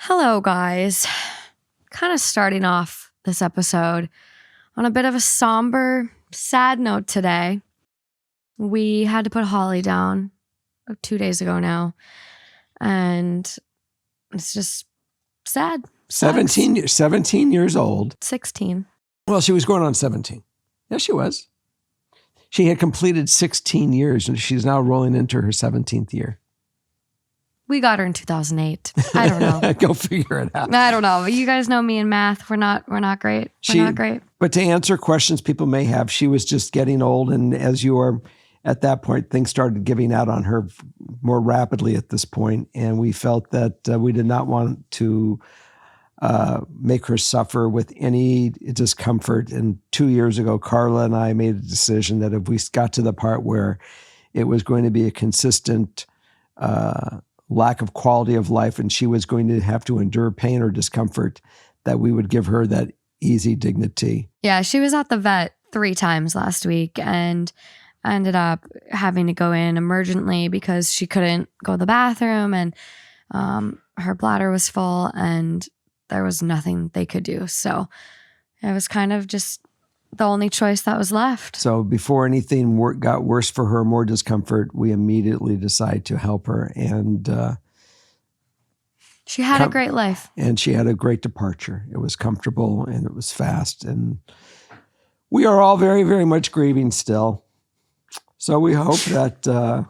Hello, guys. Kind of starting off this episode on a bit of a somber, sad note today. We had to put Holly down 2 days ago now, and it's just sad. 17 years old. 16. Well, she was going on 17. Yes, she was. She had completed 16 years, and she's now rolling into her 17th year. We got her in 2008. I don't know. Go figure it out. I don't know. You guys know me in math. We're not great. We're not great. But to answer questions people may have, she was just getting old. And as you are at that point, things started giving out on her more rapidly at this point. And we felt that we did not want to make her suffer with any discomfort. And 2 years ago, Carla and I made a decision that if we got to the part where it was going to be a consistent lack of quality of life, and she was going to have to endure pain or discomfort, that we would give her that easy dignity. Yeah, she was at the vet 3 times last week and ended up having to go in emergently because she couldn't go to the bathroom, and her bladder was full and there was nothing they could do. So it was kind of just the only choice that was left. So before anything got worse for her, more discomfort, we immediately decided to help her. And she had a great life. And she had a great departure. It was comfortable and it was fast. And we are all very, very much grieving still. So we hope that...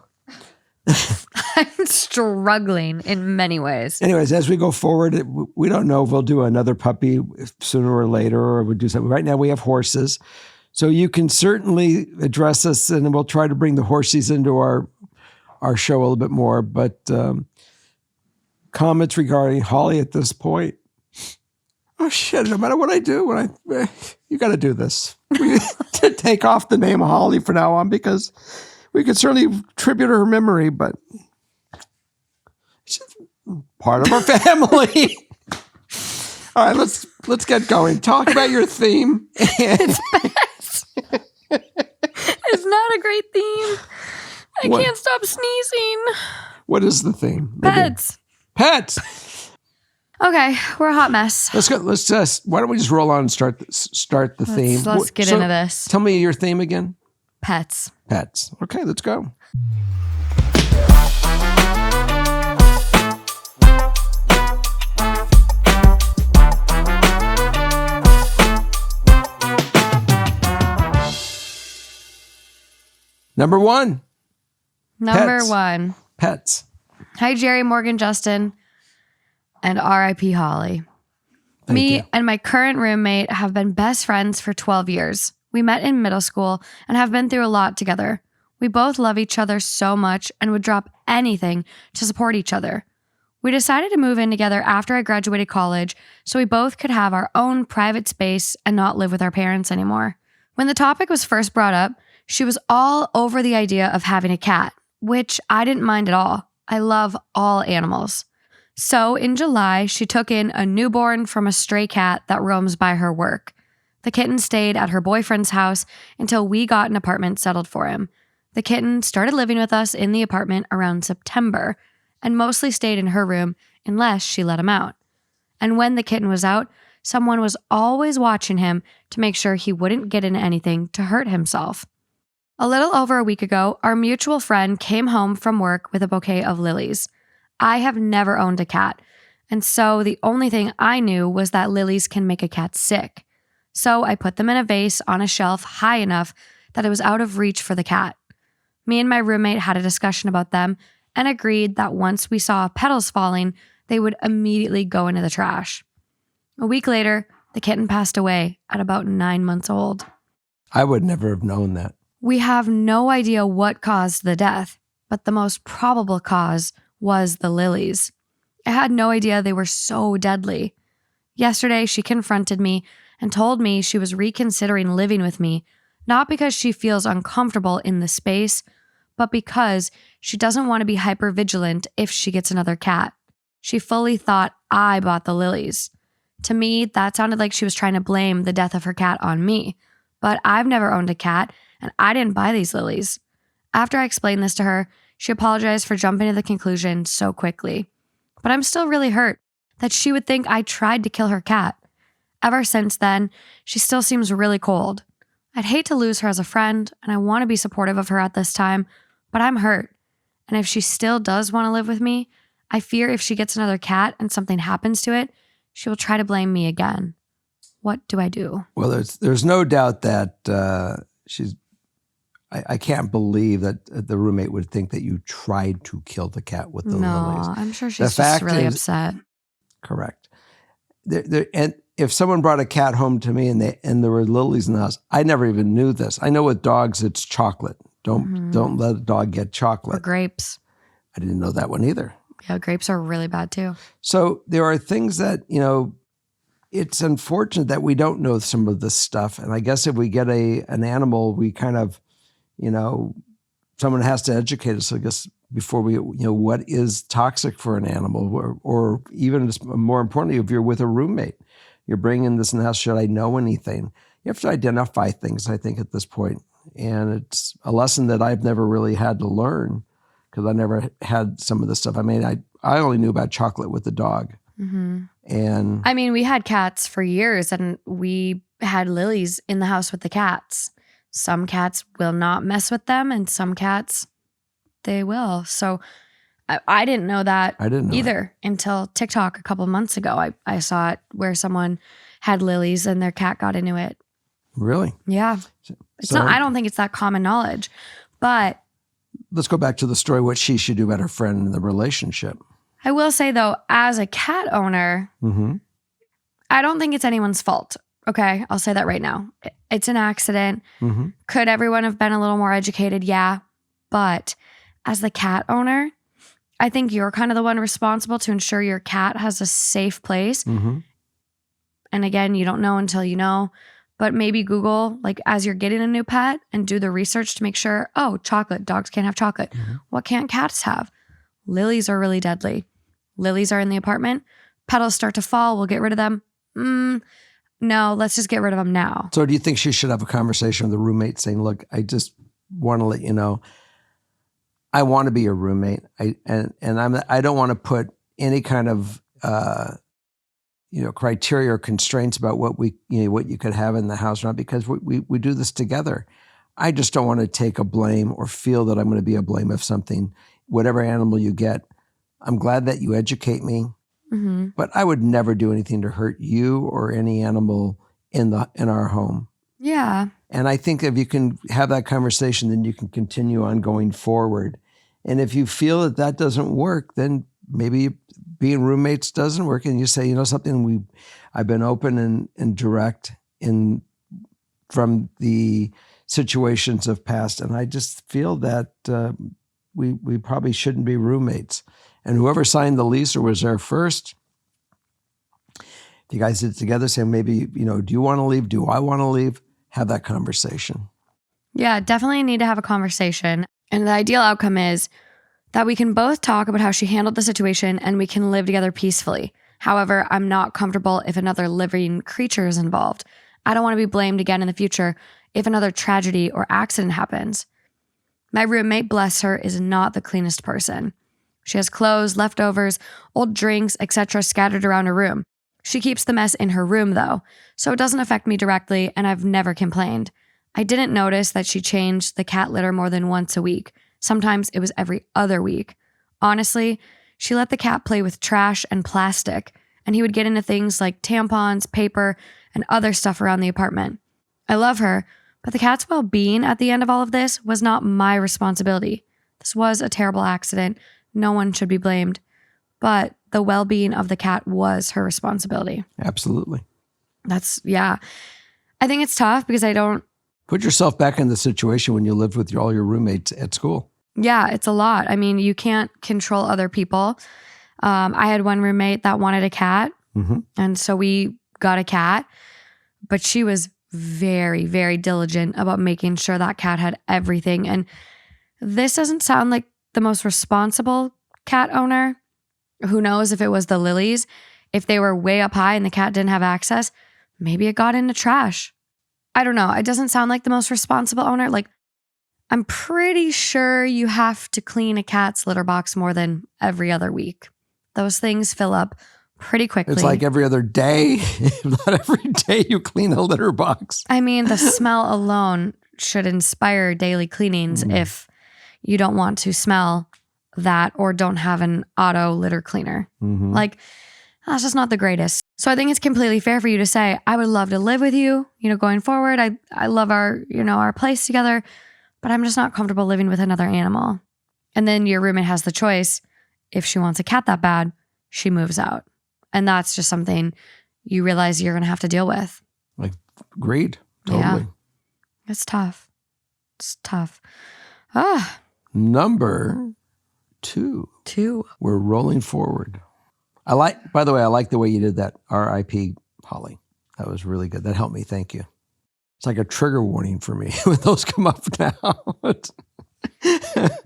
I'm struggling in many ways. Anyways, as we go forward, we don't know if we'll do another puppy sooner or later, or we'll do something. Right now we have horses. So you can certainly address us, and we'll try to bring the horses into our show a little bit more. But comments regarding Holly at this point, oh shit, no matter what I do, you got to do this. We to take off the name Holly from now on, because we could certainly tribute her memory, but she's part of our family. All right, let's get going. Talk about your theme. It's not a great theme. I can't stop sneezing. What is the theme? Pets. Pets. Okay, we're a hot mess. Let's go. Why don't we just roll on and start the theme? Let's get into this. Tell me your theme again. Pets. Pets. Okay, let's go. Number one. Pets. Hi, Jerry, Morgan, Justin, and R.I.P. Holly. Thank you. And my current roommate have been best friends for 12 years. We met in middle school and have been through a lot together. We both love each other so much and would drop anything to support each other. We decided to move in together after I graduated college so we both could have our own private space and not live with our parents anymore. When the topic was first brought up, she was all over the idea of having a cat, which I didn't mind at all. I love all animals. So in July, she took in a newborn from a stray cat that roams by her work. The kitten stayed at her boyfriend's house until we got an apartment settled for him. The kitten started living with us in the apartment around September and mostly stayed in her room unless she let him out. And when the kitten was out, someone was always watching him to make sure he wouldn't get into anything to hurt himself. A little over a week ago, our mutual friend came home from work with a bouquet of lilies. I have never owned a cat, and so the only thing I knew was that lilies can make a cat sick. So I put them in a vase on a shelf high enough that it was out of reach for the cat. Me and my roommate had a discussion about them and agreed that once we saw petals falling, they would immediately go into the trash. A week later, the kitten passed away at about 9 months old. I would never have known that. We have no idea what caused the death, but the most probable cause was the lilies. I had no idea they were so deadly. Yesterday, she confronted me and told me she was reconsidering living with me, not because she feels uncomfortable in the space, but because she doesn't want to be hypervigilant if she gets another cat. She fully thought I bought the lilies. To me, that sounded like she was trying to blame the death of her cat on me, but I've never owned a cat, and I didn't buy these lilies. After I explained this to her, she apologized for jumping to the conclusion so quickly. But I'm still really hurt that she would think I tried to kill her cat. Ever since then, she still seems really cold. I'd hate to lose her as a friend, and I want to be supportive of her at this time, but I'm hurt. And if she still does want to live with me, I fear if she gets another cat and something happens to it, she will try to blame me again. What do I do? Well, there's no doubt that she's. I can't believe that the roommate would think that you tried to kill the cat with the lilies. No, I'm sure she's just really upset. Correct. And if someone brought a cat home to me and there were lilies in the house, I never even knew this. I know with dogs it's chocolate. Don't let a dog get chocolate. Or grapes. I didn't know that one either. Yeah, grapes are really bad too. So there are things that, it's unfortunate that we don't know some of this stuff. And I guess if we get an animal, we kind of, someone has to educate us, I guess, before we, what is toxic for an animal, or even more importantly, if you're with a roommate, you're bringing this in the house, should I know anything? You have to identify things, I think, at this point. And it's a lesson that I've never really had to learn because I never had some of this stuff. I mean, I only knew about chocolate with the dog. Mm-hmm. And I mean, we had cats for years and we had lilies in the house with the cats. Some cats will not mess with them and some cats, they will. So I didn't know that either until TikTok a couple months ago. I saw it where someone had lilies and their cat got into it. Really? Yeah. I don't think it's that common knowledge, but. Let's go back to the story, what she should do about her friend in the relationship. I will say though, as a cat owner, I don't think it's anyone's fault. Okay. I'll say that right now. It's an accident. Could everyone have been a little more educated? Yeah. But as the cat owner, I think you're kind of the one responsible to ensure your cat has a safe place. And again, you don't know until you know, but maybe Google, like as you're getting a new pet and do the research to make sure, oh, chocolate, dogs can't have chocolate. What can't cats have? Lilies are really deadly. Lilies are in the apartment. Petals start to fall. We'll get rid of them. No, let's just get rid of them now. So do you think she should have a conversation with the roommate saying, look, I just want to let you know, I want to be your roommate. I don't want to put any kind of criteria or constraints about what what you could have in the house or not, because we do this together. I just don't want to take a blame or feel that I'm going to be a blame of something, whatever animal you get. I'm glad that you educate me, but I would never do anything to hurt you or any animal in our home. Yeah. And I think if you can have that conversation, then you can continue on going forward. And if you feel that doesn't work, then maybe being roommates doesn't work. And you say, something, I've been open and direct from the situations of past. And I just feel that we probably shouldn't be roommates. And whoever signed the lease or was there first, if you guys did it together, say maybe, do you want to leave? Do I want to leave? Have that conversation. Yeah, definitely need to have a conversation. And the ideal outcome is that we can both talk about how she handled the situation and we can live together peacefully. However, I'm not comfortable if another living creature is involved. I don't want to be blamed again in the future if another tragedy or accident happens. My roommate, bless her, is not the cleanest person. She has clothes, leftovers, old drinks, etc. scattered around her room. She keeps the mess in her room though, so it doesn't affect me directly and I've never complained. I didn't notice that she changed the cat litter more than once a week. Sometimes it was every other week. Honestly, she let the cat play with trash and plastic, and he would get into things like tampons, paper, and other stuff around the apartment. I love her, but the cat's well-being at the end of all of this was not my responsibility. This was a terrible accident. No one should be blamed. But the well-being of the cat was her responsibility. Absolutely. Yeah. I think it's tough because I don't... Put yourself back in the situation when you lived with all your roommates at school. Yeah, it's a lot. I mean, you can't control other people. I had one roommate that wanted a cat. And so we got a cat. But she was very, very diligent about making sure that cat had everything. And this doesn't sound like the most responsible cat owner. Who knows if it was the lilies? If they were way up high and the cat didn't have access, maybe it got into trash. I don't know. It doesn't sound like the most responsible owner. Like, I'm pretty sure you have to clean a cat's litter box more than every other week. Those things fill up pretty quickly. It's like every other day. Not every day you clean a litter box. I mean, the smell alone should inspire daily cleanings if you don't want to smell that or don't have an auto litter cleaner. Like, that's just not the greatest. So I think it's completely fair for you to say, I would love to live with you, going forward. I love our, our place together, but I'm just not comfortable living with another animal. And then your roommate has the choice. If she wants a cat that bad, she moves out. And that's just something you realize you're going to have to deal with. Like, agreed. Totally. Yeah. It's tough. It's tough. Number 2. We're rolling forward. By the way, I like the way you did that. R.I.P. Holly. That was really good. That helped me. Thank you. It's like a trigger warning for me when those come up now.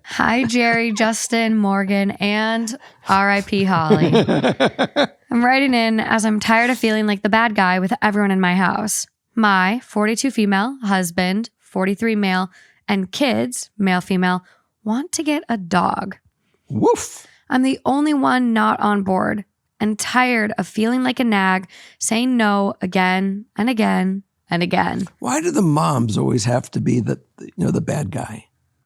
Hi, Jerry, Justin, Morgan, and R.I.P. Holly. I'm writing in as I'm tired of feeling like the bad guy with everyone in my house. My 42 female husband, 43 male, and kids, male, female, want to get a dog. Woof. I'm the only one not on board and tired of feeling like a nag, saying no again and again and again. Why do the moms always have to be the bad guy?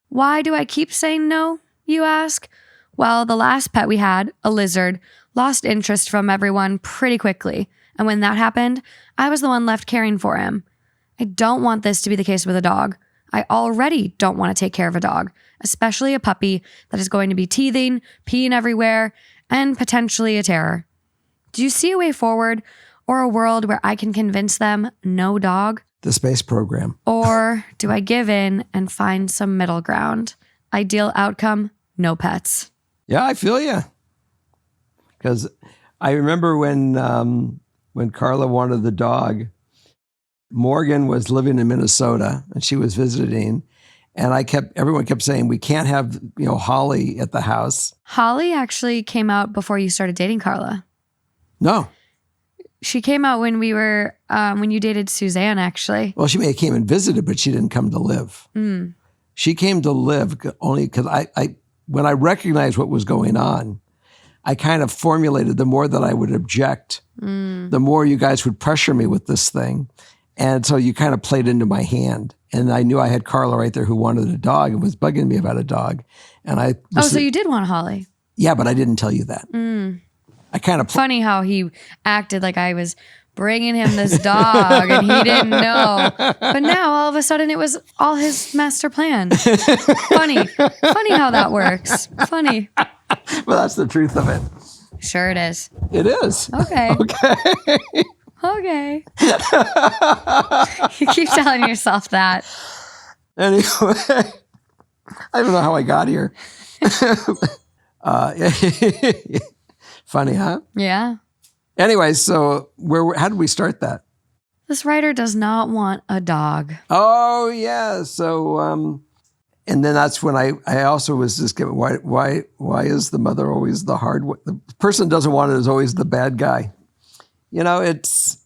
Why do I keep saying no, you ask? Well, the last pet we had, a lizard, lost interest from everyone pretty quickly. And when that happened, I was the one left caring for him. I don't want this to be the case with a dog. I already don't want to take care of a dog, especially a puppy that is going to be teething, peeing everywhere, and potentially a terror. Do you see a way forward or a world where I can convince them no dog? The space program. Or do I give in and find some middle ground? Ideal outcome, no pets. Yeah, I feel you. Because I remember when Carla wanted the dog, Morgan was living in Minnesota and she was visiting, and everyone kept saying, we can't have, Holly at the house. Holly actually came out before you started dating Carla. No. She came out when we were, when you dated Suzanne, actually. Well, she may have came and visited, but she didn't come to live. She came to live only because when I recognized what was going on, I kind of formulated the more that I would object, the more you guys would pressure me with this thing. And so you kind of played into my hand. And I knew I had Carla right there who wanted a dog and was bugging me about a dog. And so you did want Holly? Yeah, but I didn't tell you that. I kind of... Funny how he acted like I was bringing him this dog and he didn't know. But now all of a sudden it was all his master plan. Funny how that works. Funny. Well, that's the truth of it. Sure it is. It is. Okay. Okay. You keep telling yourself that. Anyway, I don't know how I got here. Funny, huh? Yeah. Anyway, so how did we start that? This writer does not want a dog. Oh, yeah. So, and then that's when I also was just given, why is the mother always the hard one? The person who doesn't want it is always the bad guy. It's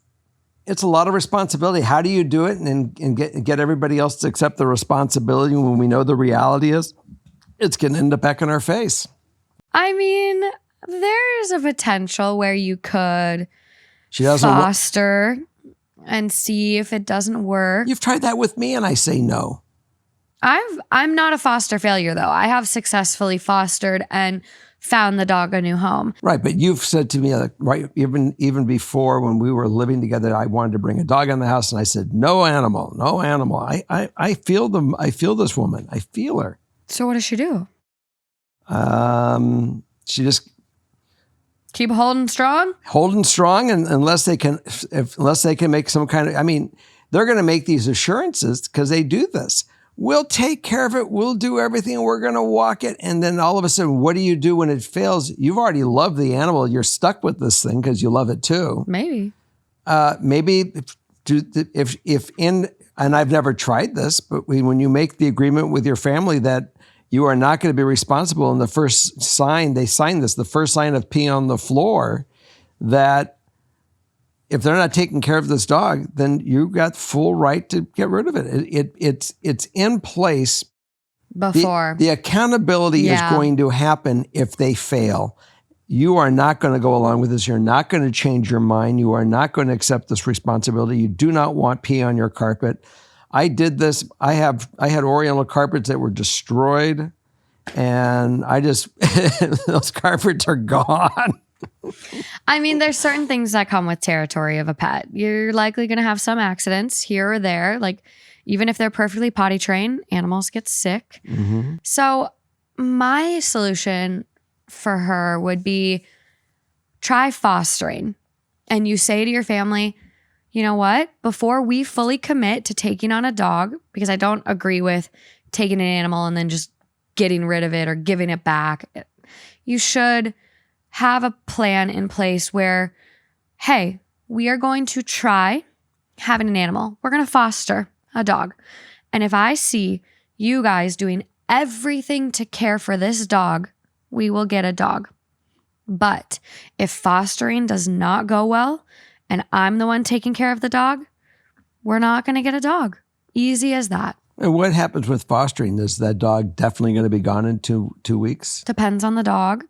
a lot of responsibility. How do you do it and get everybody else to accept the responsibility when we know the reality is it's going to end up back in our face? I mean, there's a potential where you could foster and see if it doesn't work. You've tried that with me and I say no. I'm not a foster failure, though. I have successfully fostered and found the dog a new home. Right, but you've said to me, right, even before when we were living together, I wanted to bring a dog in the house, and I said, no animal. I feel them. I feel this woman. I feel her. So what does she do? She just keep holding strong, and unless they can make some kind of, I mean, they're going to make these assurances because they do this. We'll take care of it. We'll do everything. We're going to walk it. And then all of a sudden, what do you do when it fails? You've already loved the animal. You're stuck with this thing because you love it too. Maybe and I've never tried this, but when you make the agreement with your family that you are not going to be responsible, and the first sign, they sign this, the first sign of peeing on the floor, that if they're not taking care of this dog, then you got full right to get rid of it. It's in place before. The accountability is going to happen if they fail. you are not going to go along with this. You're not going to change your mind. You are not going to accept this responsibility. You do not want pee on your carpet. I did this. I had Oriental carpets that were destroyed, and I just those carpets are gone. I mean, there's certain things that come with territory of a pet. You're likely going to have some accidents here or there. Like, even if they're perfectly potty trained, animals get sick. Mm-hmm. So my solution for her would be try fostering. And you say to your family, you know what? Before we fully commit to taking on a dog, because I don't agree with taking an animal and then just getting rid of it or giving it back, you should have a plan in place where, hey, we are going to try having an animal. We're going to foster a dog. And if I see you guys doing everything to care for this dog, we will get a dog. But if fostering does not go well and I'm the one taking care of the dog, we're not going to get a dog. Easy as that. And what happens with fostering? Is that dog definitely going to be gone in two weeks? Depends on the dog.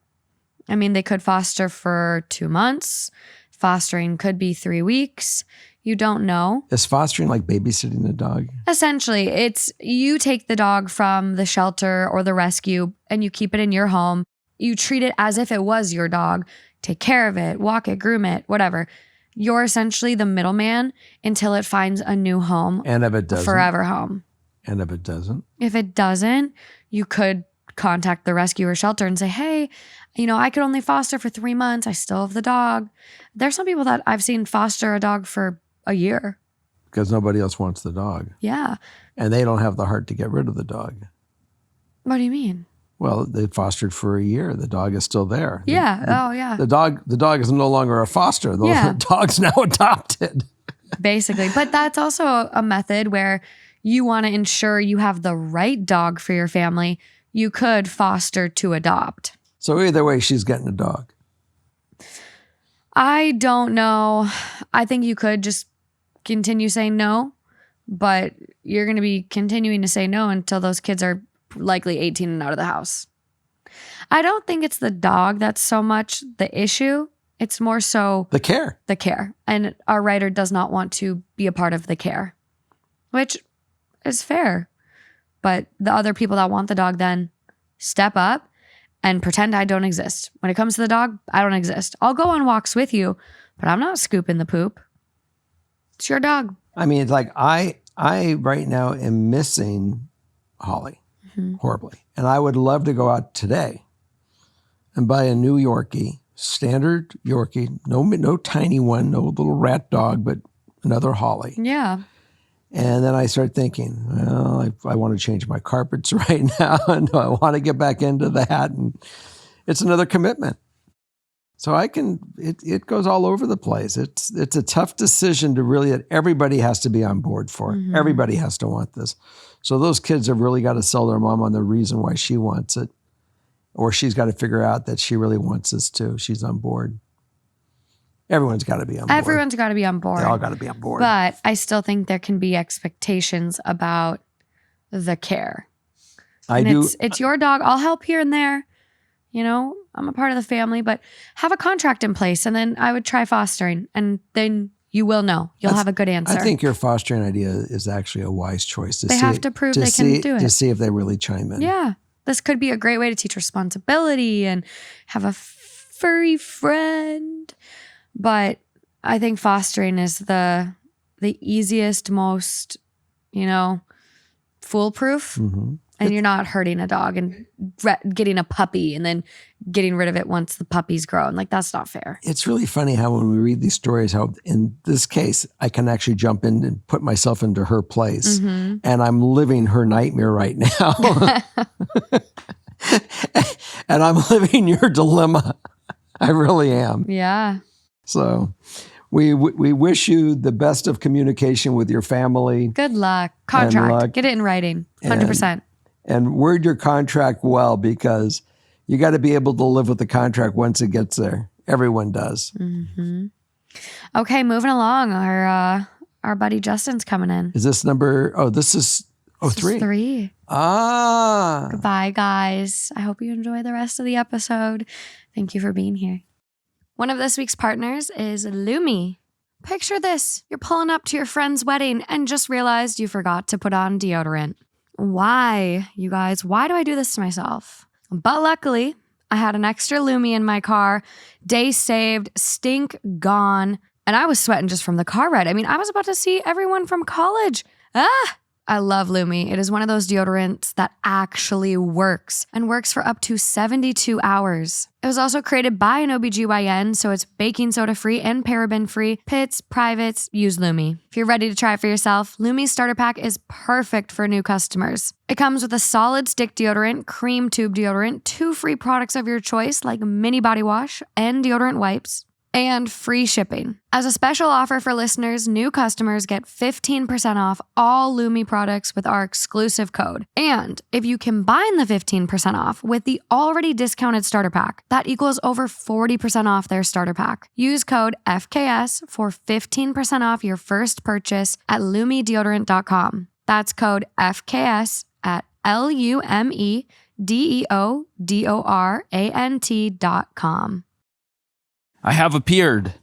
I mean, they could foster for 2 months. Fostering could be 3 weeks. You don't know. Is fostering like babysitting a dog? Essentially, it's you take the dog from the shelter or the rescue and you keep it in your home. You treat it as if it was your dog. Take care of it, walk it, groom it, whatever. You're essentially the middleman until it finds a new home. And if it doesn't? Forever home. And if it doesn't? If it doesn't, you could contact the rescue or shelter and say, hey, I could only foster for 3 months. I still have the dog. There's some people that I've seen foster a dog for a year. Because nobody else wants the dog. Yeah. And they don't have the heart to get rid of the dog. What do you mean? Well, they fostered for a year. The dog is still there. Yeah. Yeah. The dog is no longer a foster. The dog's now adopted. Basically. But that's also a method where you want to ensure you have the right dog for your family. You could foster to adopt. So either way, she's getting a dog. I don't know. I think you could just continue saying no, but you're going to be continuing to say no until those kids are likely 18 and out of the house. I don't think it's the dog that's so much the issue. It's more so the care. And our writer does not want to be a part of the care, which is fair. But the other people that want the dog then step up and pretend I don't exist. When it comes to the dog, I don't exist. I'll go on walks with you, but I'm not scooping the poop. It's your dog. I mean, it's like I right now am missing Holly horribly. And I would love to go out today and buy a new Yorkie, standard Yorkie, no tiny one, no little rat dog, but another Holly. Yeah. And then I start thinking, well, I want to change my carpets right now, and I want to get back into that, and it's another commitment. So it goes all over the place. It's a tough decision to really, that everybody has to be on board for it. Mm-hmm. Everybody has to want this. So those kids have really got to sell their mom on the reason why she wants it, or she's got to figure out that she really wants this too. She's on board. Everyone's got to be on board. Everyone's got to be on board. They all got to be on board. But I still think there can be expectations about the care. It's your dog. I'll help here and there. I'm a part of the family, but have a contract in place. And then I would try fostering. And then you will know. You'll have a good answer. I think your fostering idea is actually a wise choice. They have to prove they can do it. To see if they really chime in. Yeah. This could be a great way to teach responsibility and have a furry friend. But I think fostering is the easiest, most, foolproof. Mm-hmm. And you're not hurting a dog and getting a puppy and then getting rid of it once the puppy's grown. Like, that's not fair. It's really funny how when we read these stories, how in this case, I can actually jump in and put myself into her place. Mm-hmm. And I'm living her nightmare right now. And I'm living your dilemma. I really am. Yeah. So we wish you the best of communication with your family. Good luck. Contract. Get it in writing. 100%. And word your contract well, because you got to be able to live with the contract once it gets there. Everyone does. Mm-hmm. Okay, moving along. Our buddy Justin's coming in. Is this number? Oh, this is 3. 3. Ah. Goodbye, guys. I hope you enjoy the rest of the episode. Thank you for being here. One of this week's partners is Lumi. Picture this. You're pulling up to your friend's wedding and just realized you forgot to put on deodorant. Why, you guys? Why do I do this to myself? But luckily, I had an extra Lumi in my car. Day saved, stink gone. And I was sweating just from the car ride. I mean, I was about to see everyone from college. I love Lumi. It is one of those deodorants that actually works and works for up to 72 hours. It was also created by an OBGYN, so it's baking soda free and paraben free. Pits, privates, use Lumi. If you're ready to try it for yourself, Lumi's starter pack is perfect for new customers. It comes with a solid stick deodorant, cream tube deodorant, 2 free products of your choice like mini body wash and deodorant wipes, and free shipping. As a special offer for listeners, new customers get 15% off all Lumi products with our exclusive code. And if you combine the 15% off with the already discounted starter pack, that equals over 40% off their starter pack. Use code FKS for 15% off your first purchase at lumideodorant.com. That's code FKS at LUMEDEODORANT.com. I have appeared.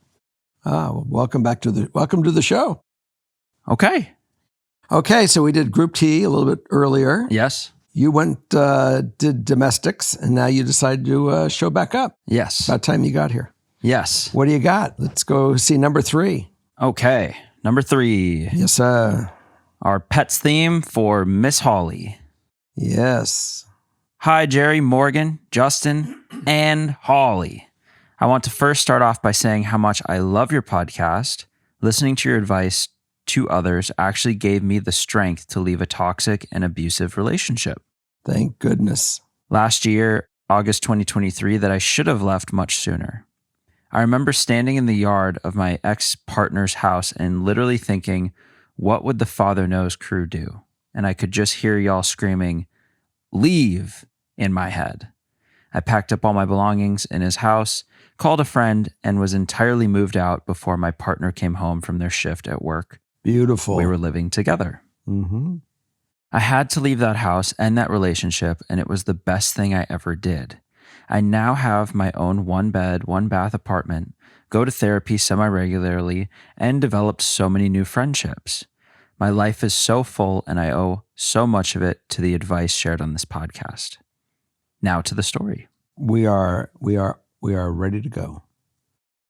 Well, welcome to the show. Okay. Okay, so we did Group T a little bit earlier. Yes. You did domestics, and now you decided to show back up. Yes. About time you got here. Yes. What do you got? Let's go see number 3. Okay. Number 3. Yes, sir. Our pets theme for Miss Holly. Yes. Hi, Jerry, Morgan, Justin, and Holly. I want to first start off by saying how much I love your podcast. Listening to your advice to others actually gave me the strength to leave a toxic and abusive relationship. Thank goodness. Last year, August 2023, that I should have left much sooner. I remember standing in the yard of my ex-partner's house and literally thinking, what would the Father Knows crew do? And I could just hear y'all screaming, leave, in my head. I packed up all my belongings in his house, called a friend, and was entirely moved out before my partner came home from their shift at work. Beautiful. We were living together. Mm-hmm. I had to leave that house and that relationship, and it was the best thing I ever did. I now have my own 1-bed, 1-bath apartment, go to therapy semi-regularly, and developed so many new friendships. My life is so full, and I owe so much of it to the advice shared on this podcast. Now to the story. We are ready to go.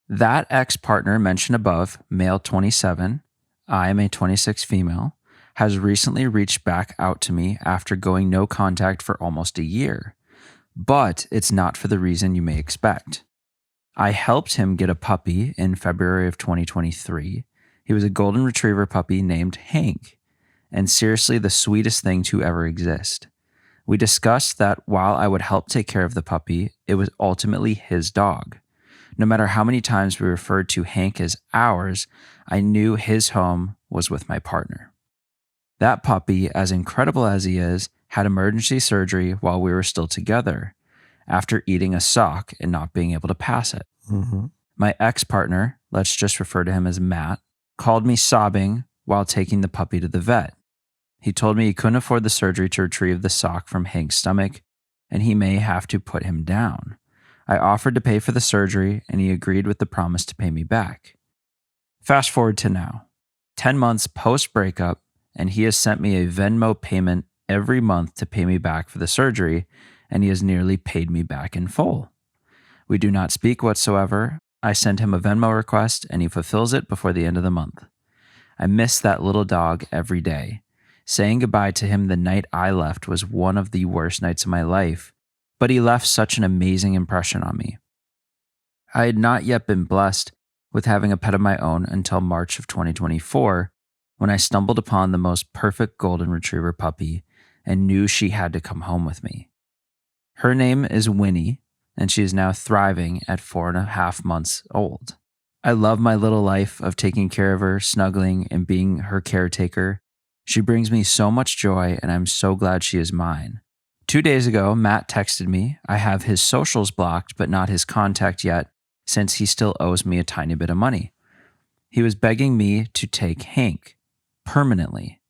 That ex-partner mentioned above, male 27, I am a 26 female, has recently reached back out to me after going no contact for almost a year. But it's not for the reason you may expect. I helped him get a puppy in February of 2023. He was a golden retriever puppy named Hank, and seriously the sweetest thing to ever exist. We discussed that while I would help take care of the puppy, it was ultimately his dog. No matter how many times we referred to Hank as ours, I knew his home was with my partner. That puppy, as incredible as he is, had emergency surgery while we were still together, after eating a sock and not being able to pass it. Mm-hmm. My ex-partner, let's just refer to him as Matt, called me sobbing while taking the puppy to the vet. He told me he couldn't afford the surgery to retrieve the sock from Hank's stomach, and he may have to put him down. I offered to pay for the surgery, and he agreed with the promise to pay me back. Fast forward to now, 10 months post-breakup, and he has sent me a Venmo payment every month to pay me back for the surgery, and he has nearly paid me back in full. We do not speak whatsoever. I send him a Venmo request, and he fulfills it before the end of the month. I miss that little dog every day. Saying goodbye to him the night I left was one of the worst nights of my life, but he left such an amazing impression on me. I had not yet been blessed with having a pet of my own until March of 2024, when I stumbled upon the most perfect golden retriever puppy and knew she had to come home with me. Her name is Winnie, and she is now thriving at 4.5 months old. I love my little life of taking care of her, snuggling, and being her caretaker. She brings me so much joy, and I'm so glad she is mine. 2 days ago, Matt texted me. I have his socials blocked, but not his contact yet, since he still owes me a tiny bit of money. He was begging me to take Hank permanently.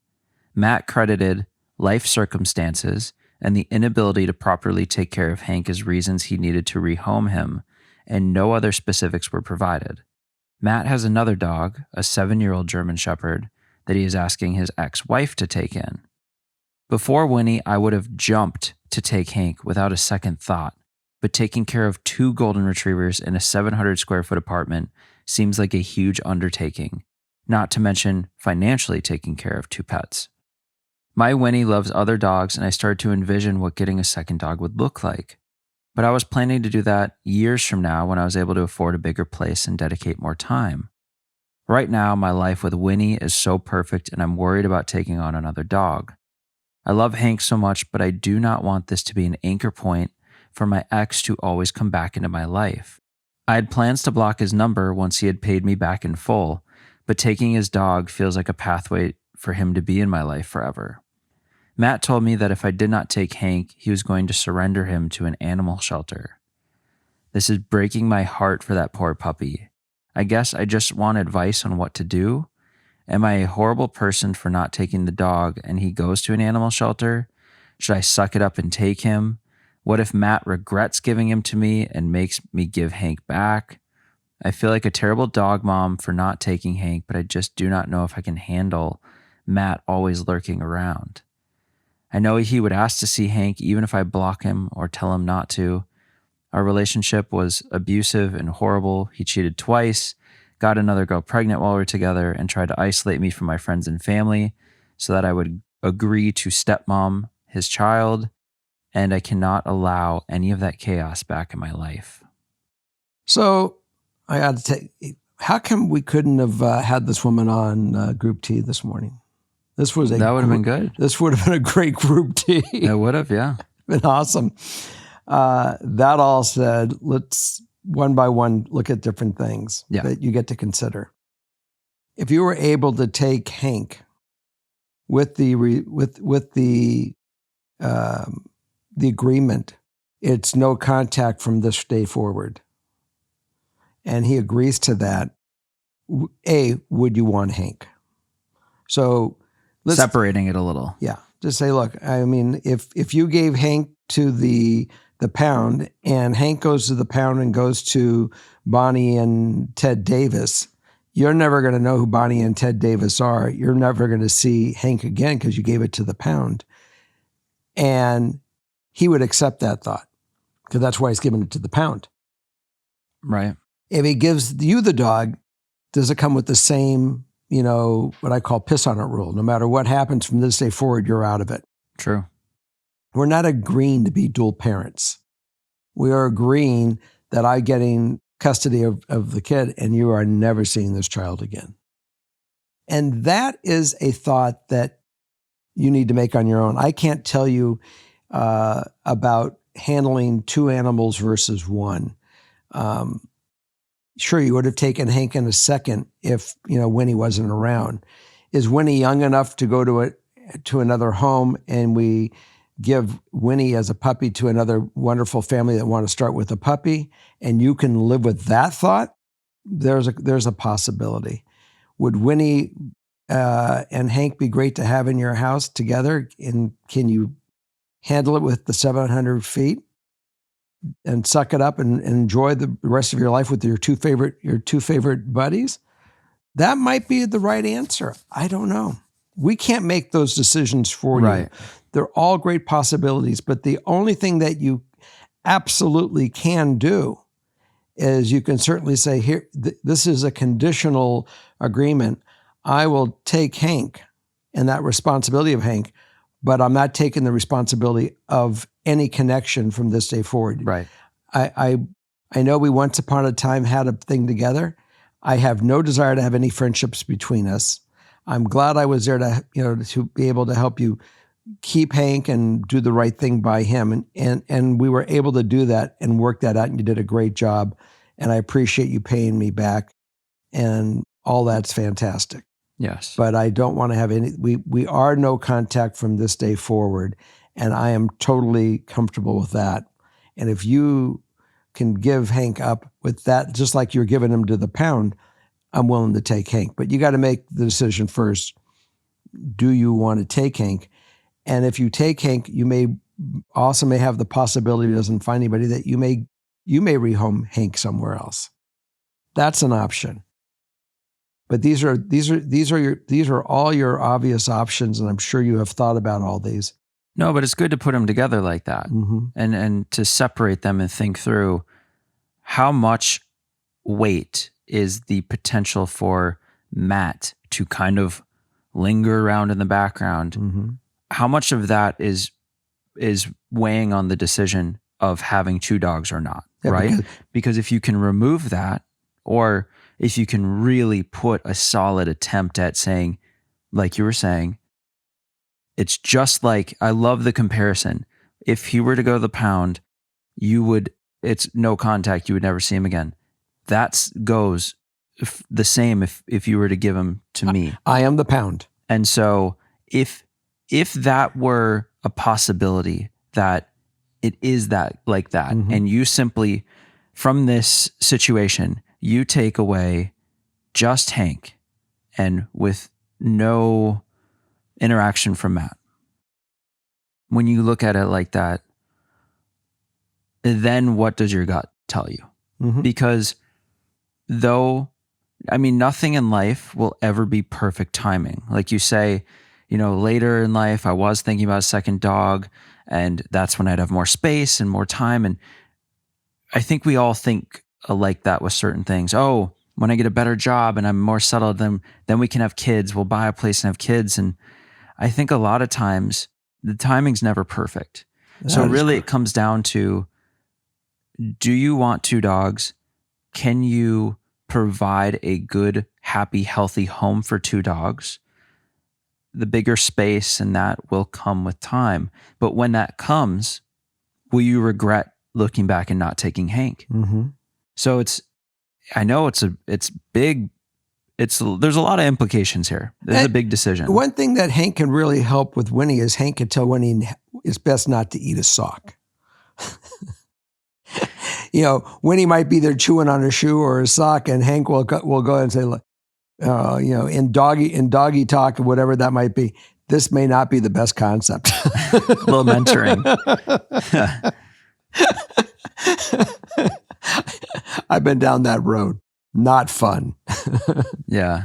Matt credited life circumstances and the inability to properly take care of Hank as reasons he needed to rehome him, and no other specifics were provided. Matt has another dog, a 7-year-old German Shepherd, that he is asking his ex-wife to take in. Before Winnie, I would have jumped to take Hank without a second thought, but taking care of 2 golden retrievers in a 700 square foot apartment seems like a huge undertaking, not to mention financially taking care of 2 pets. My Winnie loves other dogs, and I started to envision what getting a second dog would look like. But I was planning to do that years from now when I was able to afford a bigger place and dedicate more time. Right now, my life with Winnie is so perfect, and I'm worried about taking on another dog. I love Hank so much, but I do not want this to be an anchor point for my ex to always come back into my life. I had plans to block his number once he had paid me back in full, but taking his dog feels like a pathway for him to be in my life forever. Matt told me that if I did not take Hank, he was going to surrender him to an animal shelter. This is breaking my heart for that poor puppy. I guess I just want advice on what to do. Am I a horrible person for not taking the dog and he goes to an animal shelter? Should I suck it up and take him? What if Matt regrets giving him to me and makes me give Hank back? I feel like a terrible dog mom for not taking Hank, but I just do not know if I can handle Matt always lurking around. I know he would ask to see Hank even if I block him or tell him not to. Our relationship was abusive and horrible. He cheated twice, got another girl pregnant while we were together, and tried to isolate me from my friends and family so that I would agree to stepmom his child, and I cannot allow any of that chaos back in my life. So I got to take, how come we couldn't have had this woman on Group T this morning? That would have been good. This would have been a great Group T. It would have, yeah. Been awesome. That all said, let's one by one look at different things that you get to consider. If you were able to take Hank with the agreement, it's no contact from this day forward, and he agrees to that, would you want Hank? So separating it a little. Yeah. Just say, look, I mean, if you gave Hank to the pound and Hank goes to the pound and goes to Bonnie and Ted Davis, you're never going to know who Bonnie and Ted Davis are. You're never going to see Hank again because you gave it to the pound. And he would accept that thought because that's why he's giving it to the pound. Right. If he gives you the dog, does it come with the same, what I call piss on it rule? No matter what happens from this day forward, you're out of it. True. We're not agreeing to be dual parents. We are agreeing that I'm getting custody of the kid and you are never seeing this child again. And that is a thought that you need to make on your own. I can't tell you about handling 2 animals versus 1. Sure, you would have taken Hank in a second if, Winnie wasn't around. Is Winnie young enough to go to another home and we give Winnie as a puppy to another wonderful family that want to start with a puppy and you can live with that thought? There's a possibility. Would Winnie and Hank be great to have in your house together? And can you handle it with the 700 feet? And suck it up and enjoy the rest of your life with your two favorite buddies? That might be the right answer. I don't know. We can't make those decisions for you. They're all great possibilities, but the only thing that you absolutely can do is you can certainly say, here, this is a conditional agreement. I will take Hank and that responsibility of Hank, but I'm not taking the responsibility of any connection from this day forward. Right. I know we once upon a time had a thing together. I have no desire to have any friendships between us. I'm glad I was there to be able to help you keep Hank and do the right thing by him. And we were able to do that and work that out, and you did a great job. And I appreciate you paying me back. And all that's fantastic. Yes. But I don't want to have any, we are no contact from this day forward. And I am totally comfortable with that. And if you can give Hank up with that, just like you're giving him to the pound, I'm willing to take Hank. But you got to make the decision first. Do you want to take Hank? And if you take Hank, you may also may have the possibility, if he doesn't find anybody, that you may rehome Hank somewhere else. That's an option. But these are all your obvious options, and I'm sure you have thought about all these. No, but it's good to put them together like that, Mm-hmm. and to separate them and think through how much weight is the potential for Matt to kind of linger around in the background. Mm-hmm. How much of that is weighing on the decision of having 2 dogs or not, right? Because if you can remove that, or if you can really put a solid attempt at saying, like you were saying, it's just like, I love the comparison. If he were to go to the pound, it's no contact. You would never see him again. That goes the same if you were to give him to me. I am the pound. And so if that were a possibility, that it is that like that, Mm-hmm. and you simply, from this situation, you take away just Hank and with no interaction from Matt. When you look at it like that, then what does your gut tell you? Mm-hmm. Because nothing in life will ever be perfect timing. Like you say, later in life, I was thinking about a second dog, and that's when I'd have more space and more time. And I think we all think like that with certain things. Oh, when I get a better job and I'm more settled, then we can have kids. We'll buy a place and have kids. And I think a lot of times the timing's never perfect. So really it comes down to, do you want 2 dogs? Can you provide a good, happy, healthy home for 2 dogs? The bigger space and that will come with time. But when that comes, will you regret looking back and not taking Hank? Mm-hmm. So I know it's big. There's a lot of implications here. This is a big decision. One thing that Hank can really help with Winnie is Hank can tell Winnie it's best not to eat a sock. Winnie might be there chewing on a shoe or a sock, and Hank will go ahead and say, in doggy talk or whatever that might be, this may not be the best concept. A little mentoring. I've been down that road. Not fun. Yeah.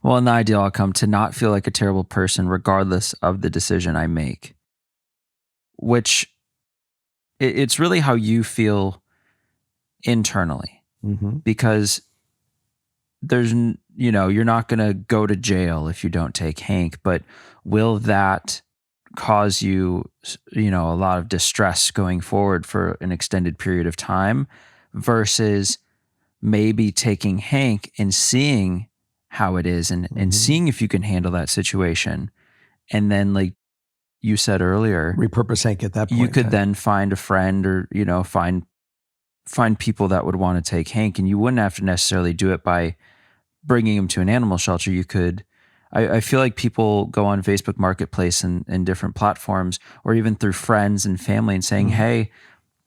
Well, in the ideal outcome, to not feel like a terrible person regardless of the decision I make, which it's really how you feel internally. Mm-hmm. Because you're not going to go to jail if you don't take Hank, but will that cause you, a lot of distress going forward for an extended period of time, versus maybe taking Hank and seeing how it is and seeing if you can handle that situation. And then, like you said earlier, repurpose Hank at that point. You could then find a friend or, find people that would want to take Hank, and you wouldn't have to necessarily do it by bringing him to an animal shelter. You could, I feel like people go on Facebook Marketplace and different platforms, or even through friends and family, and saying, hey,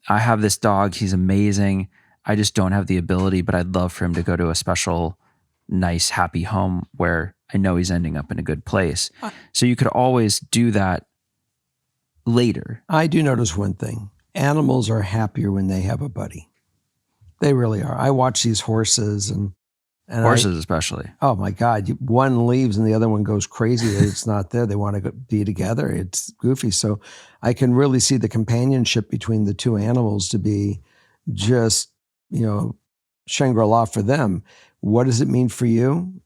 I have this dog. He's amazing. I just don't have the ability, but I'd love for him to go to a special, nice, happy home where I know he's ending up in a good place. So you could always do that later. I do notice one thing. Animals are happier when they have a buddy. They really are. I watch these horses and horses especially. Oh my God. One leaves and the other one goes crazy that it's not there. They want to be together. It's goofy. So I can really see the companionship between the 2 animals to be just, Shangri-La for them. What does it mean for you?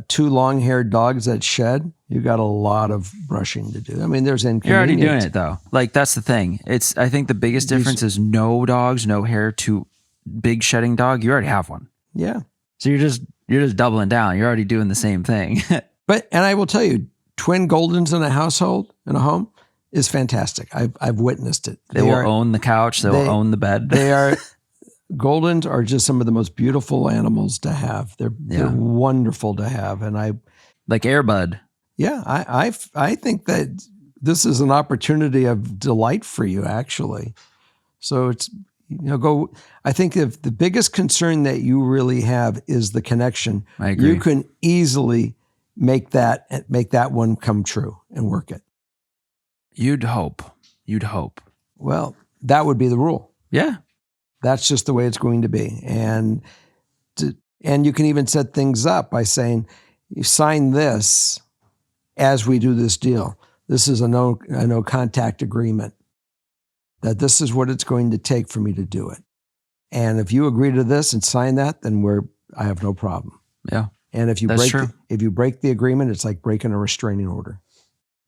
2 long-haired dogs that shed, you got a lot of brushing to do. I mean, there's inconvenience. You're already doing it though. Like, that's the thing. I think the biggest difference is no dogs, no hair, 2 big shedding dog. You already have one. Yeah. So you're just doubling down. You're already doing the same thing. And I will tell you, twin Goldens in a household, in a home, is fantastic. I've witnessed it. They will own the couch. They will own the bed. Goldens are just some of the most beautiful animals to have. They're wonderful to have. And like Air Bud. Yeah, I think that this is an opportunity of delight for you, actually. So it's, I think if the biggest concern that you really have is the connection, I agree. You can easily make that one come true and work it. You'd hope. You'd hope. Well, that would be the rule. Yeah. That's just the way it's going to be. And you can even set things up by saying, you sign this as we do this deal. This is a no contact agreement, that this is what it's going to take for me to do it. And if you agree to this and sign that, then I have no problem. Yeah. And if you That's break true. if you break the agreement, it's like breaking a restraining order.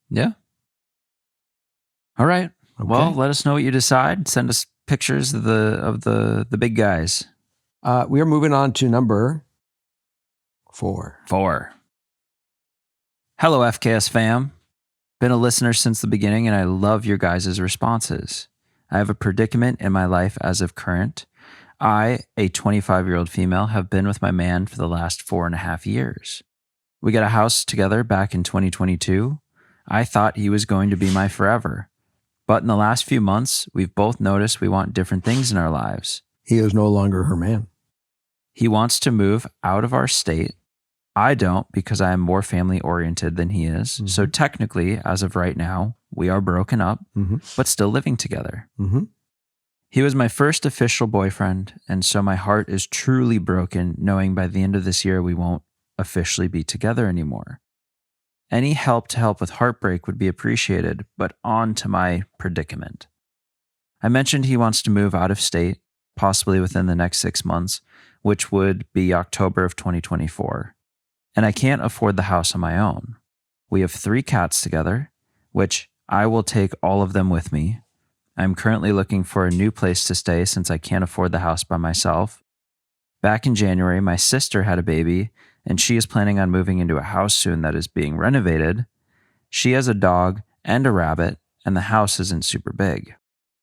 Yeah. All right. Okay. Well, let us know what you decide. Send us pictures of the big guys. We are moving on to number 4. 4. Hello, FKS fam. Been a listener since the beginning, and I love your guys' responses. I have a predicament in my life as of current. I, a 25-year-old female, have been with my man for the last 4.5 years. We got a house together back in 2022. I thought he was going to be my forever. But in the last few months, we've both noticed we want different things in our lives. He is no longer her man. He wants to move out of our state. I don't, because I am more family-oriented than he is. Mm-hmm. So technically, as of right now, we are broken up, but still living together. Mm-hmm. He was my first official boyfriend, and so my heart is truly broken knowing by the end of this year we won't officially be together anymore. Any help to help with heartbreak would be appreciated, but on to my predicament. I mentioned he wants to move out of state, possibly within the next 6 months, which would be October of 2024. And I can't afford the house on my own. We have 3 cats together, which I will take all of them with me. I'm currently looking for a new place to stay since I can't afford the house by myself. Back in January, my sister had a baby, and she is planning on moving into a house soon that is being renovated. She has a dog and a rabbit, and the house isn't super big.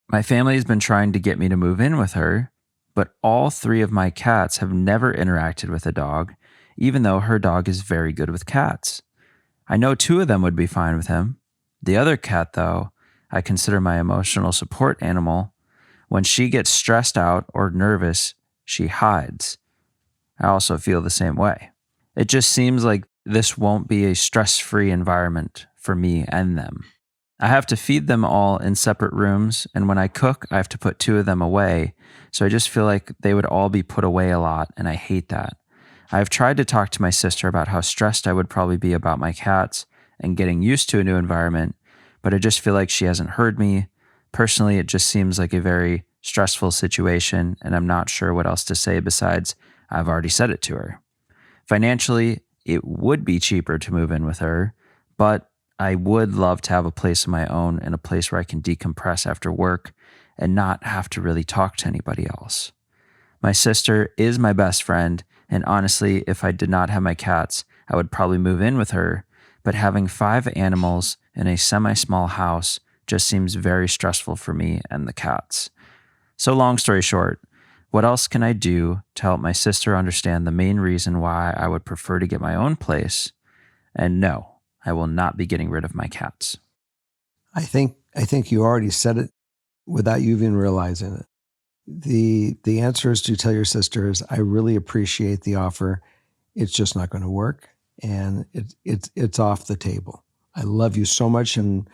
My family has been trying to get me to move in with her, but all 3 of my cats have never interacted with a dog, even though her dog is very good with cats. I know 2 of them would be fine with him. The other cat, though, I consider my emotional support animal. When she gets stressed out or nervous, she hides. I also feel the same way. It just seems like this won't be a stress-free environment for me and them. I have to feed them all in separate rooms, and when I cook, I have to put 2 of them away, so I just feel like they would all be put away a lot, and I hate that. I've tried to talk to my sister about how stressed I would probably be about my cats and getting used to a new environment, but I just feel like she hasn't heard me. Personally, it just seems like a very stressful situation, and I'm not sure what else to say besides I've already said it to her. Financially, it would be cheaper to move in with her, but I would love to have a place of my own and a place where I can decompress after work and not have to really talk to anybody else. My sister is my best friend, and honestly, if I did not have my cats, I would probably move in with her, but having 5 animals in a semi-small house just seems very stressful for me and the cats. So long story short, what else can I do to help my sister understand the main reason why I would prefer to get my own place? And no, I will not be getting rid of my cats. I think you already said it without you even realizing it. The answer is to tell your sisters, I really appreciate the offer. It's just not going to work, and it's off the table. I love you so much, and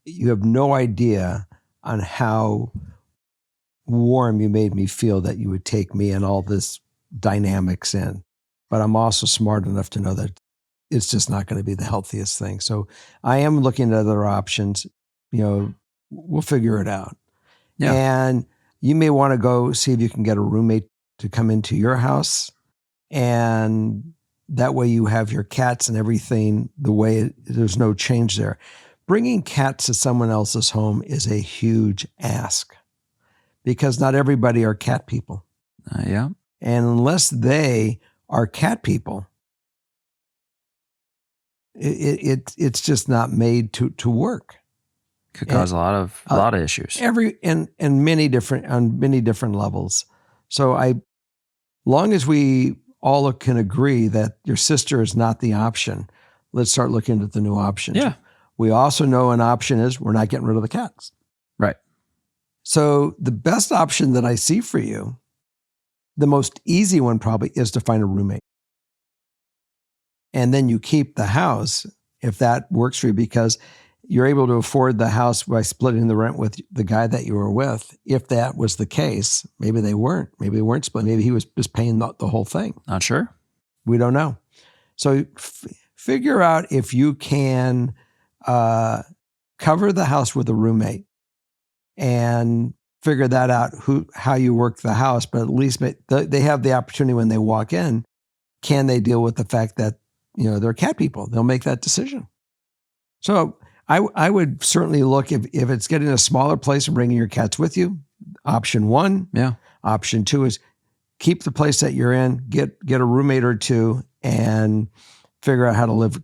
you have no idea on how warm you made me feel that you would take me and all this dynamics in. But I'm also smart enough to know that it's just not going to be the healthiest thing. So I am looking at other options. We'll figure it out. Yeah. And you may want to go see if you can get a roommate to come into your house. And that way you have your cats and everything there's no change there. Bringing cats to someone else's home is a huge ask because not everybody are cat people. Yeah. And unless they are cat people, it's just not made to work. Could cause a lot of issues. On many different levels. So long as we all can agree that your sister is not the option, let's start looking at the new options. Yeah. We also know an option is we're not getting rid of the cats. Right. So the best option that I see for you, the most easy one probably, is to find a roommate. And then you keep the house if that works for you, because you're able to afford the house by splitting the rent with the guy that you were with. If that was the case, maybe they weren't. Maybe they weren't splitting. Maybe he was just paying the whole thing. Not sure. We don't know. So figure out if you can cover the house with a roommate and figure that out, how you work the house. But at least they have the opportunity when they walk in. Can they deal with the fact that, they're cat people? They'll make that decision. So I would certainly look if it's getting a smaller place and bringing your cats with you. Option one. Yeah. Option two is keep the place that you're in, get a roommate or two, and figure out how to live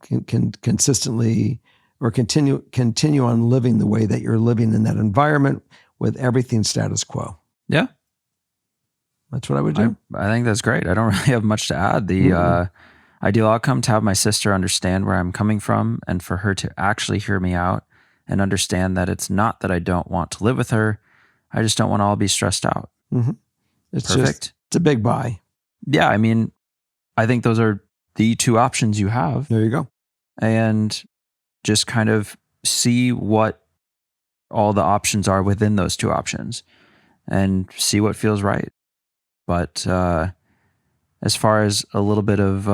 consistently or continue on living the way that you're living in that environment with everything status quo. Yeah. That's what I would do. I think that's great. I don't really have much to add. The ideal outcome to have my sister understand where I'm coming from and for her to actually hear me out and understand that it's not that I don't want to live with her. I just don't want to all be stressed out. Mm-hmm. It's perfect. It's a big buy. Yeah. I mean, I think those are the two options you have. There you go. And just kind of see what all the options are within those two options and see what feels right. But as far as a little bit of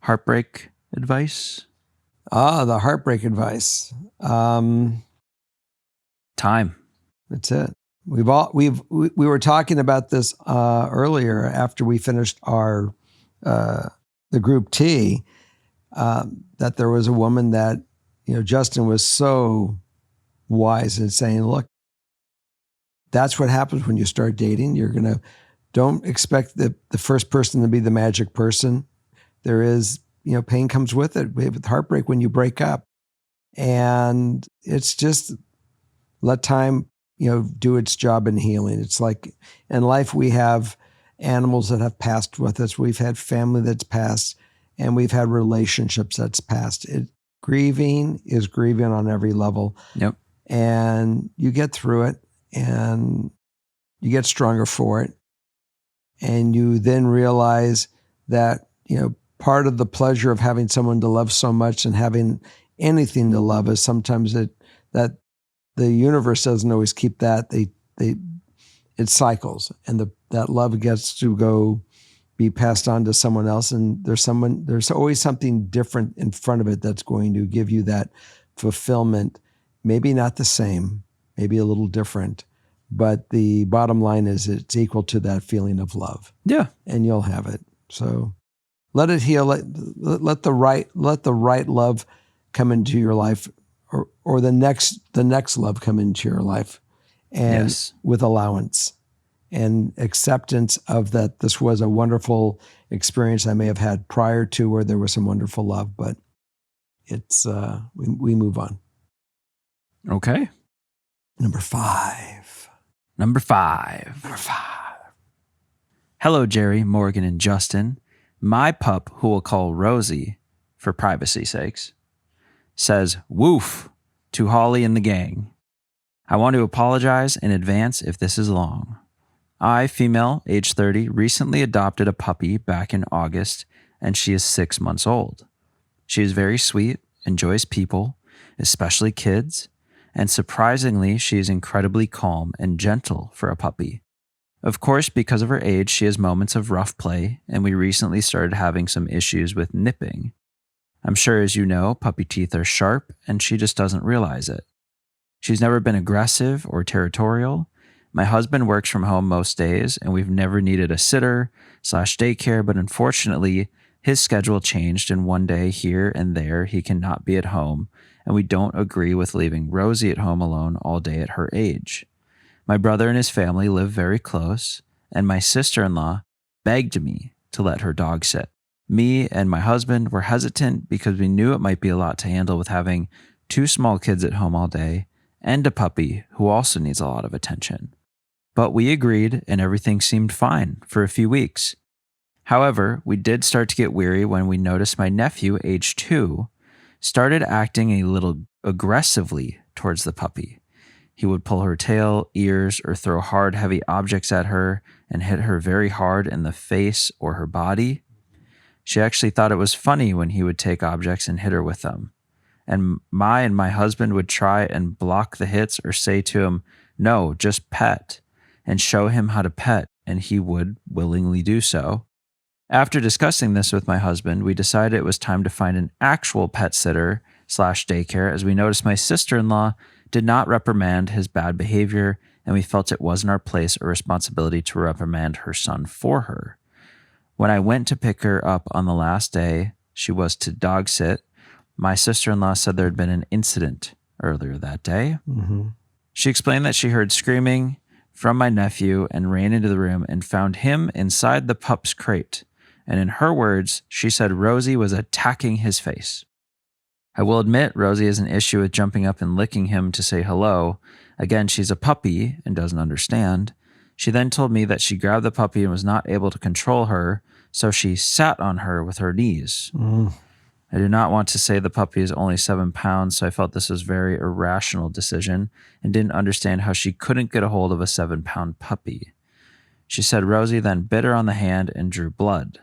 heartbreak advice. The heartbreak advice. Time. That's it. We were talking about this earlier after we finished our the group T, that there was a woman that, Justin was so wise in saying, look, that's what happens when you start dating. Don't expect the first person to be the magic person. There is, pain comes with it. We have heartbreak when you break up. And it's just let time, do its job in healing. It's like in life, we have animals that have passed with us. We've had family that's passed, and we've had relationships that's passed. Grieving is grieving on every level. Yep. And you get through it and you get stronger for it. And you then realize that, part of the pleasure of having someone to love so much and having anything to love is sometimes that the universe doesn't always keep that. It cycles, and that love gets to go be passed on to someone else. And there's always something different in front of it that's going to give you that fulfillment. Maybe not the same, maybe a little different, but the bottom line is it's equal to that feeling of love. Yeah. And you'll have it. So let it heal. Let the right love come into your life, or the next love come into your life, and yes, with allowance and acceptance of that. This was a wonderful experience I may have had prior to, where there was some wonderful love, but it's we move on. Okay. Number five. Hello, Jerry, Morgan, and Justin. My pup, who we'll call Rosie for privacy sakes, says woof to Holly and the gang. I want to apologize in advance if this is long. I, female, age 30, recently adopted a puppy back in August, and she is 6 months old. She is very sweet, enjoys people, especially kids, and surprisingly, she is incredibly calm and gentle for a puppy. Of course, because of her age, she has moments of rough play, and we recently started having some issues with nipping. I'm sure, as you know, puppy teeth are sharp, and she just doesn't realize it. She's never been aggressive or territorial. My husband works from home most days, and we've never needed a sitter/daycare, but unfortunately, his schedule changed, and one day here and there, he cannot be at home, and we don't agree with leaving Rosie at home alone all day at her age. My brother and his family live very close, and my sister-in-law begged me to let her dog sit. Me and my husband were hesitant because we knew it might be a lot to handle with having 2 small kids at home all day and a puppy who also needs a lot of attention. But we agreed, and everything seemed fine for a few weeks. However, we did start to get weary when we noticed my nephew, age 2, started acting a little aggressively towards the puppy. He would pull her tail, ears, or throw hard, heavy objects at her and hit her very hard in the face or her body. She actually thought it was funny when he would take objects and hit her with them. and my husband would try and block the hits or say to him, "No, just pet," and show him how to pet, and he would willingly do so. After discussing this with my husband, we decided it was time to find an actual pet sitter / daycare, as we noticed my sister-in-law did not reprimand his bad behavior, and we felt it wasn't our place or responsibility to reprimand her son for her. When I went to pick her up on the last day she was to dog sit, my sister-in-law said there had been an incident earlier that day. Mm-hmm. She explained that she heard screaming from my nephew and ran into the room and found him inside the pup's crate. And in her words, she said Rosie was attacking his face. I will admit Rosie has an issue with jumping up and licking him to say hello. Again, she's a puppy and doesn't understand. She then told me that she grabbed the puppy and was not able to control her, so she sat on her with her knees. I do not want to say the puppy is only 7 pounds, so I felt this was a very irrational decision and didn't understand how she couldn't get a hold of a 7-pound puppy. She said Rosie then bit her on the hand and drew blood.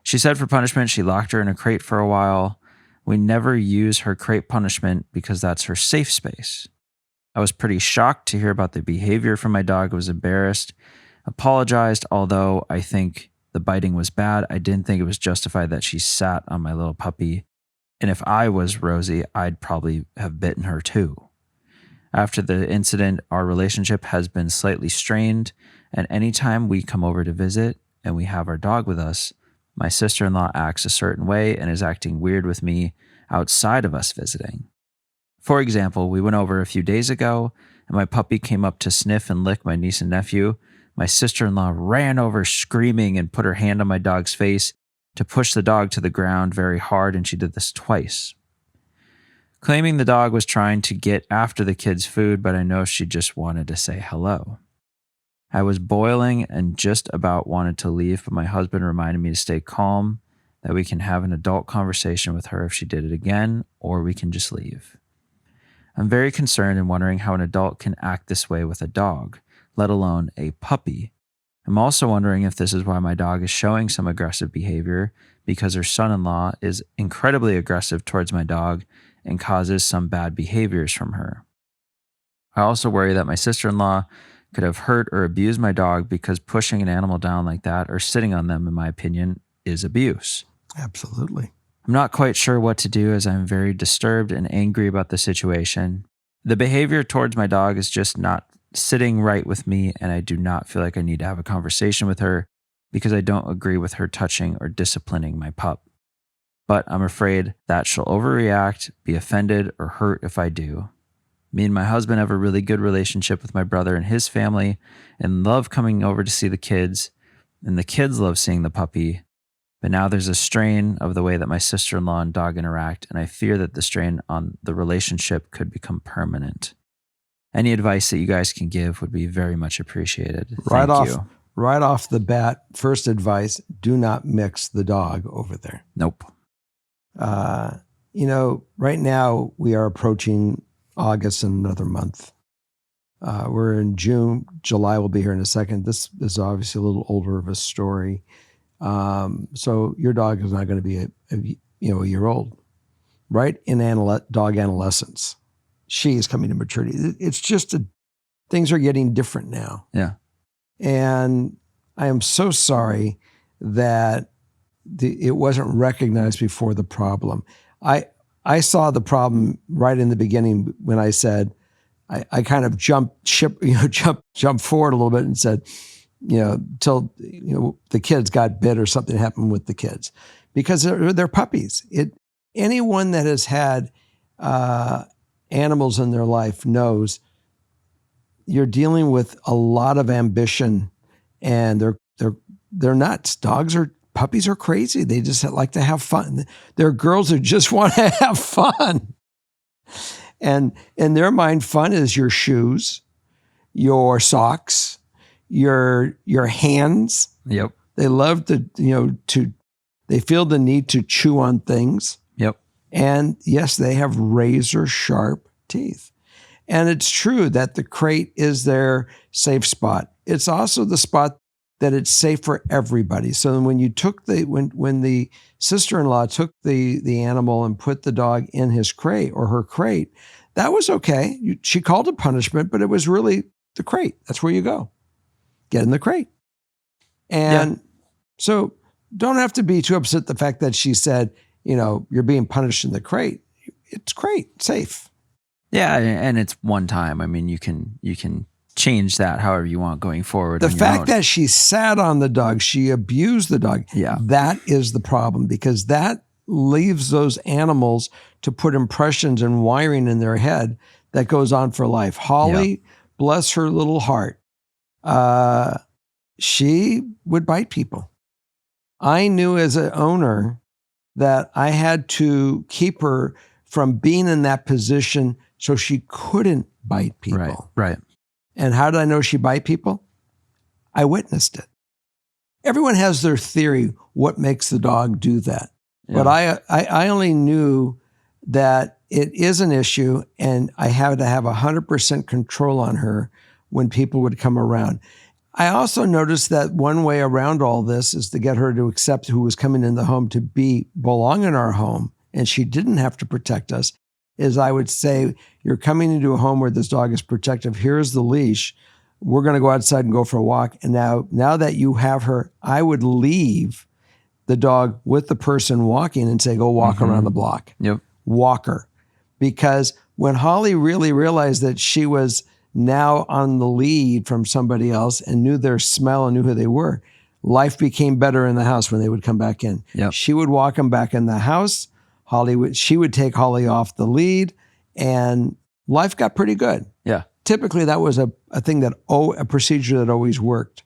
She said for punishment, she locked her in a crate for a while. We never use her crate punishment because that's her safe space. I was pretty shocked to hear about the behavior from my dog. I was embarrassed, apologized, although I think the biting was bad. I didn't think it was justified that she sat on my little puppy. And if I was Rosie, I'd probably have bitten her too. After the incident, our relationship has been slightly strained, and anytime we come over to visit and we have our dog with us, my sister-in-law acts a certain way and is acting weird with me outside of us visiting. For example, we went over a few days ago and my puppy came up to sniff and lick my niece and nephew. My sister-in-law ran over screaming and put her hand on my dog's face to push the dog to the ground very hard, and she did this twice. Claiming the dog was trying to get after the kids' food, but I know she just wanted to say hello. I was boiling and just about wanted to leave, but my husband reminded me to stay calm, that we can have an adult conversation with her if she did it again, or we can just leave. I'm very concerned and wondering how an adult can act this way with a dog, let alone a puppy. I'm also wondering if this is why my dog is showing some aggressive behavior, because her son-in-law is incredibly aggressive towards my dog and causes some bad behaviors from her. I also worry that my sister-in-law could have hurt or abused my dog, because pushing an animal down like that or sitting on them, in my opinion, is abuse. Absolutely. I'm not quite sure what to do, as I'm very disturbed and angry about the situation. The behavior towards my dog is just not sitting right with me, and I do not feel like I need to have a conversation with her because I don't agree with her touching or disciplining my pup. But I'm afraid that she'll overreact, be offended, or hurt if I do. Me and my husband have a really good relationship with my brother and his family and love coming over to see the kids, and the kids love seeing the puppy. But now there's a strain of the way that my sister-in-law and dog interact, and I fear that the strain on the relationship could become permanent. Any advice that you guys can give would be very much appreciated. Thank you. Right off the bat, first advice, do not mix the dog over there. Nope. Right now we are approaching August in another month. We're in June. July will be here in a second. This is obviously a little older of a story. So your dog is not going to be a year old, right? In dog adolescence. She is coming to maturity. It's just things are getting different now. Yeah. And I am so sorry that it wasn't recognized before the problem. I saw the problem right in the beginning when I said, I kind of jumped forward a little bit and said, till the kids got bit or something happened with the kids, because they're puppies. Anyone that has had animals in their life knows you're dealing with a lot of ambition, and they're nuts. Puppies are crazy. They just like to have fun. They're girls who just want to have fun. And in their mind, fun is your shoes, your socks, your hands. Yep. They love they feel the need to chew on things. Yep. And yes, they have razor sharp teeth. And it's true that the crate is their safe spot. It's also the spot that it's safe for everybody. So when you took when the sister-in-law took the animal and put the dog in his crate or her crate, that was okay. She called it punishment, but it was really the crate. That's where you go. Get in the crate. And so don't have to be too upset at the fact that she said, you're being punished in the crate. It's great, safe. Yeah, and it's one time. I mean, you can change that however you want going forward. The fact that she sat on the dog, she abused the dog, that is the problem, because that leaves those animals to put impressions and wiring in their head that goes on for life. Holly, bless her little heart, she would bite people. I knew as an owner that I had to keep her from being in that position so she couldn't bite people. Right. And how did I know she bite people? I witnessed it. Everyone has their theory what makes the dog do that. Yeah. But I only knew that it is an issue, and I had to have 100% control on her when people would come around. I also noticed that one way around all this is to get her to accept who was coming in the home to belong in our home, and she didn't have to protect us, is I would say, you're coming into a home where this dog is protective. Here's the leash. We're going to go outside and go for a walk. And now that you have her, I would leave the dog with the person walking and say, go walk around the block. Yep. Walk her. Because when Holly really realized that she was now on the lead from somebody else and knew their smell and knew who they were, life became better in the house when they would come back in. Yep. She would walk them back in the house. She would take Holly off the lead, and life got pretty good. Yeah. Typically, that was a procedure that always worked.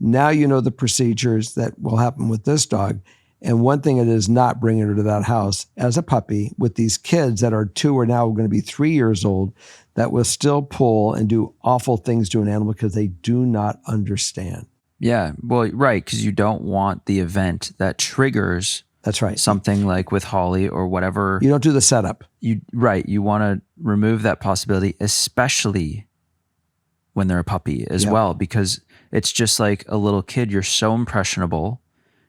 Now you know the procedures that will happen with this dog. And one thing it is not bringing her to that house as a puppy with these kids that are 2 or now going to be 3 years old that will still pull and do awful things to an animal because they do not understand. Yeah. Well, right. Because you don't want the event that triggers. That's right. Something like with Holly or whatever. You don't do the setup. You want to remove that possibility, especially when they're a puppy as well, because it's just like a little kid. You're so impressionable.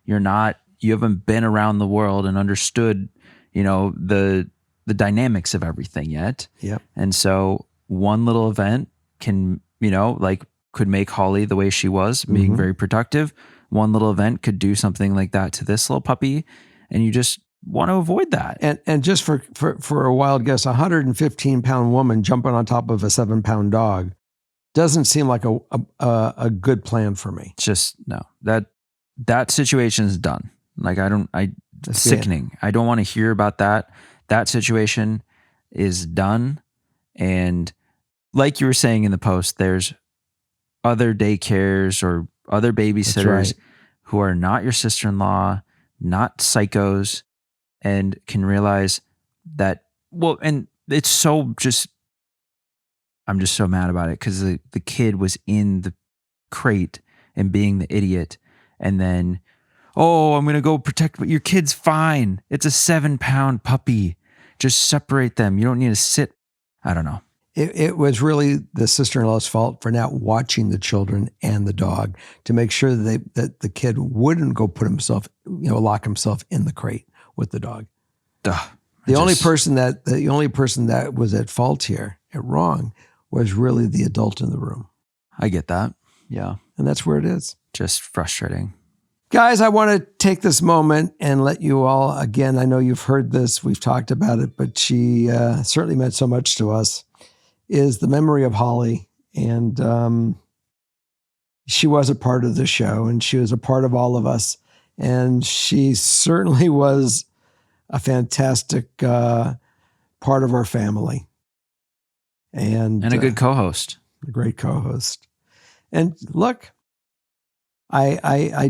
You haven't been around the world and understood, the dynamics of everything yet. Yep. And so one little event can, could make Holly the way she was, being very productive. One little event could do something like that to this little puppy, and you just want to avoid that. And just for a wild guess, 115-pound woman jumping on top of a 7-pound dog doesn't seem like a good plan for me. Just no. That situation is done. Like sickening. I don't want to hear about that. That situation is done. And like you were saying in the post, there's other daycares or other babysitters who are not your sister-in-law, not psychos, and can realize that, and it's so I'm just so mad about it because the kid was in the crate and being the idiot, and then, I'm going to go protect, but your kid's fine. It's a 7-pound puppy. Just separate them. You don't need to sit. I don't know. It was really the sister-in-law's fault for not watching the children and the dog to make sure that the kid wouldn't go put himself, lock himself in the crate with the dog. The only person that was at fault here, wrong, was really the adult in the room. I get that. Yeah. And that's where it is. Just frustrating. Guys, I want to take this moment and let you all, again, I know you've heard this, we've talked about it, but she certainly meant so much to us, is the memory of Holly. And she was a part of the show, and she was a part of all of us. And she certainly was a fantastic part of our family. And a good co-host. A great co-host. And look, I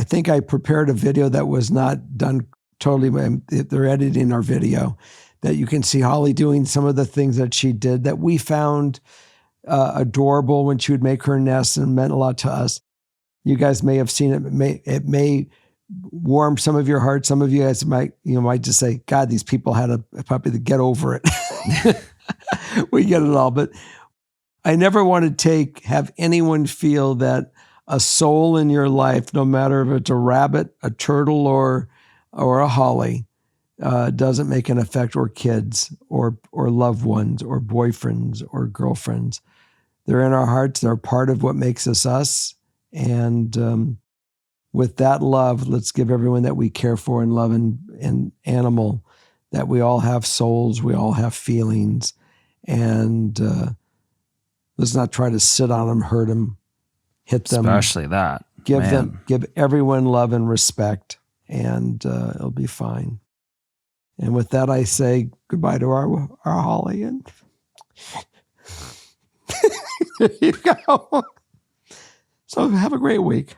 think I prepared a video that was not done totally. They're editing our video, that you can see Holly doing some of the things that she did that we found adorable when she would make her nest and meant a lot to us. You guys may have seen it. It may warm some of your heart. Some of you guys might just say, God, these people had a puppy to get over it. We get it all. But I never want to have anyone feel that a soul in your life, no matter if it's a rabbit, a turtle, or a holly, doesn't make an effect, or kids, or loved ones, or boyfriends, or girlfriends. They're in our hearts. They're part of what makes us us. And with that love, let's give everyone that we care for and love an animal, that we all have souls, we all have feelings, and let's not try to sit on them, hurt them, hit them. Especially that. Give everyone love and respect, and it'll be fine. And with that, I say goodbye to our Holly, and there you go. So have a great week.